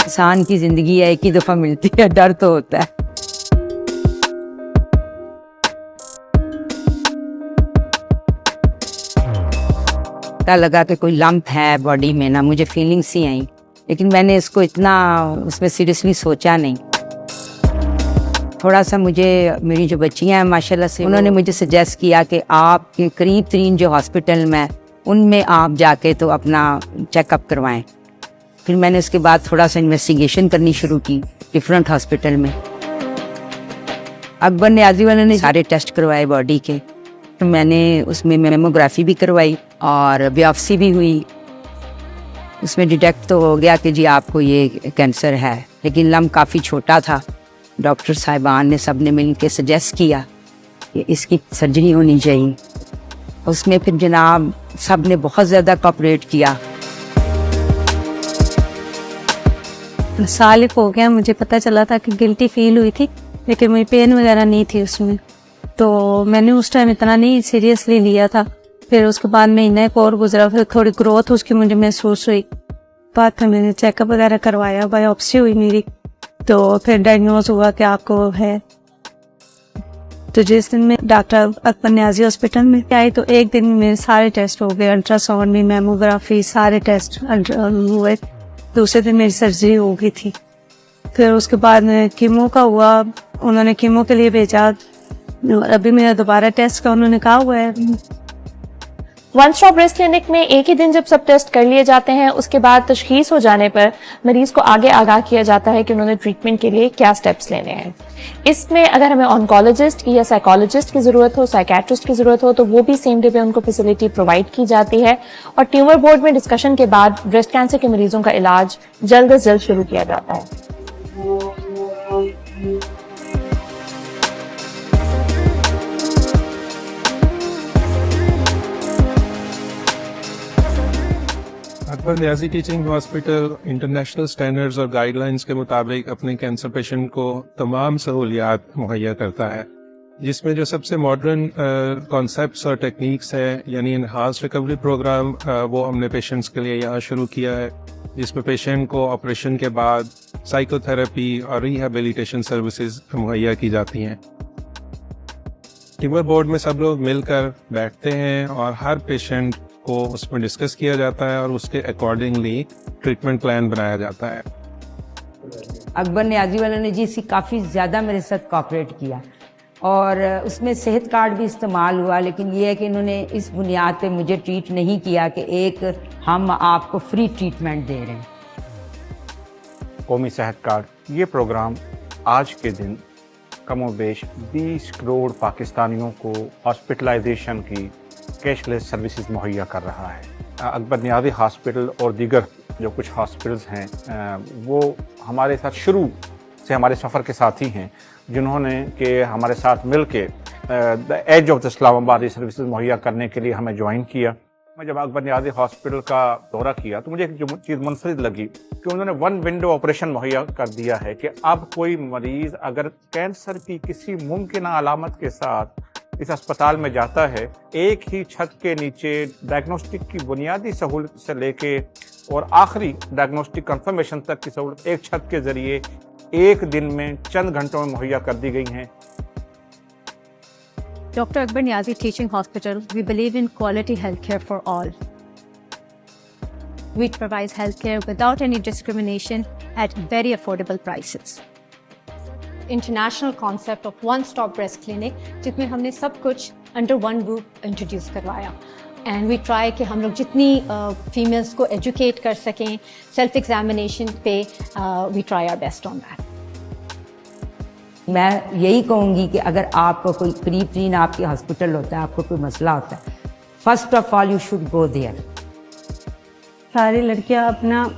इंसान की जिंदगी है, एक ही दफा मिलती है, डर तो होता है। पता लगा कि कोई लंप है बॉडी में ना, मुझे फीलिंग्स ही आई, लेकिन मैंने इसको इतना उसमें सीरियसली सोचा नहीं। थोड़ा सा मुझे मेरी जो बच्चियां हैं माशाल्लाह से, उन्होंने मुझे सजेस्ट किया कि आप करीब तरीन जो हॉस्पिटल में उनमें आप जाके तो अपना चेकअप करवाएं। फिर मैंने उसके बाद थोड़ा सा इन्वेस्टिगेशन करनी शुरू की डिफरेंट हॉस्पिटल में। अकबर नियाजी वाले ने सारे टेस्ट करवाए बॉडी के, तो मैंने उसमें मेमोग्राफी भी करवाई और बायोप्सी भी हुई। उसमें डिटेक्ट तो हो गया कि जी आपको ये कैंसर है, लेकिन लम्ब काफ़ी छोटा था। डॉक्टर साहिबान ने सब ने मिल के सजेस्ट किया कि इसकी सर्जरी होनी चाहिए। उसमें फिर जनाब सब ने बहुत ज़्यादा कोऑपरेट किया। साल एक हो गया, मुझे पता चला था कि गिल्टी फील हुई थी, लेकिन मुझे पेन वगैरह नहीं थी उसमें, तो मैंने उस टाइम इतना नहीं सीरियसली लिया था। फिर उसके बाद महीना एक और गुजरा, फिर थोड़ी ग्रोथ उसकी मुझे महसूस हुई। बाद में मैंने चेकअप वगैरह करवाया, बायोप्सी हुई मेरी, तो फिर डायग्नोज हुआ कि आपको है। तो जिस दिन मैं डॉक्टर अकबर नियाजी हॉस्पिटल में आई, तो एक दिन में मेरे सारे टेस्ट हो गए, अल्ट्रासाउंड भी, मेमोग्राफी, सारे टेस्ट हुए। दूसरे दिन मेरी सर्जरी हो गई थी। फिर उसके बाद कीमो का हुआ, उन्होंने कीमो के लिए भेजा। अभी मेरा दोबारा टेस्ट का उन्होंने कहा हुआ है। वन स्टॉप ब्रेस्ट क्लिनिक में एक ही दिन जब सब टेस्ट कर लिए जाते हैं, उसके बाद तशखीस हो जाने पर मरीज को आगे आगाह किया जाता है कि उन्होंने ट्रीटमेंट के लिए क्या स्टेप्स लेने हैं। इसमें अगर हमें ऑन्कोलॉजिस्ट या साइकोलॉजिस्ट की जरूरत हो, साइकेट्रिस्ट की जरूरत हो, तो वो भी सेम डे पे उनको फैसिलिटी प्रोवाइड की जाती है। और ट्यूमर बोर्ड में डिस्कशन के बाद ब्रेस्ट कैंसर के मरीजों का इलाज जल्द अज जल्द शुरू किया जाता है। Akbar Niazi teaching hospital international standards और गाइडलाइंस के मुताबिक अपने कैंसर पेशेंट को तमाम सहूलियात मुहैया करता है, जिसमें जो सबसे मॉडर्न कॉन्सेप्ट्स और टेक्निक्स है, यानी इनहांस रिकवरी प्रोग्राम, वो हमने पेशेंट्स के लिए यहाँ शुरू किया है, जिसमें पेशेंट को ऑपरेशन के बाद साइकोथेरेपी और रिहेबिलिटेशन सर्विसेज मुहैया की जाती हैं। ट्यूमर बोर्ड में सब लोग मिलकर बैठते हैं और हर पेशेंट को उसमें डिस्कस किया जाता है और उसके अकॉर्डिंगली ट्रीटमेंट प्लान बनाया जाता है। अकबर नियाजी वाले ने जी सी काफ़ी ज़्यादा मेरे साथ कोऑपरेट किया और उसमें सेहत कार्ड भी इस्तेमाल हुआ, लेकिन ये है कि इन्होंने इस बुनियाद पे मुझे ट्रीट नहीं किया कि एक हम आपको फ्री ट्रीटमेंट दे रहे हैं। कौमी सेहत कार्ड ये प्रोग्राम आज के दिन कमोबेश 20 करोड़ पाकिस्तानियों को हॉस्पिटलाइजेशन की कैशलेस सर्विसेज मुहैया कर रहा है। अकबर नियाजी हॉस्पिटल और दीगर जो कुछ हॉस्पिटल्स हैं वो हमारे साथ शुरू से हमारे सफ़र के साथी हैं, जिन्होंने कि हमारे साथ मिल के the age of the Islamabad ये सर्विसेज मुहैया करने के लिए हमें ज्वाइन किया। मैं जब अकबर नियाजी हॉस्पिटल का दौरा किया तो मुझे एक जो चीज़ मुनफरिद लगी कि उन्होंने वन विंडो ऑपरेशन मुहैया कर दिया है कि अब कोई मरीज़ अगर कैंसर की किसी मुमकिन अलामत के साथ इस अस्पताल में जाता है, एक ही छत के नीचे डायग्नोस्टिक की बुनियादी सहूलत से लेके और आखिरी डायग्नोस्टिक कंफर्मेशन तक की सहूलत एक छत के जरिए एक दिन में चंद घंटों में मुहैया कर दी गई हैं। Dr. Akbar Niazi Teaching Hospital, we believe in quality healthcare for all. We provide healthcare without any discrimination at very affordable prices. International concept of one stop breast clinic, जिसमें हमने सब कुछ अंडर वन रूफ इंट्रोड्यूस करवाया and we try कि हम लोग जितनी females को एजुकेट कर सकें सेल्फ एग्जामिनेशन पे, we try our best on that. मैं यही कहूँगी कि अगर आपको कोई करीब तरीन आपके हॉस्पिटल होता है, आपको कोई मसला होता है, first of all you should go there. सारी लड़कियां अपना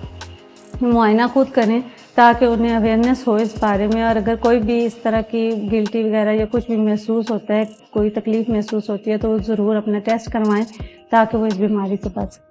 मुआयना खुद करें ताकि उन्हें अवेयरनेस हो इस बारे में, और अगर कोई भी इस तरह की गिल्टी वगैरह या कुछ भी महसूस होता है, कोई तकलीफ़ महसूस होती है, तो ज़रूर अपना टेस्ट करवाएं ताकि वो इस बीमारी से बच सकें।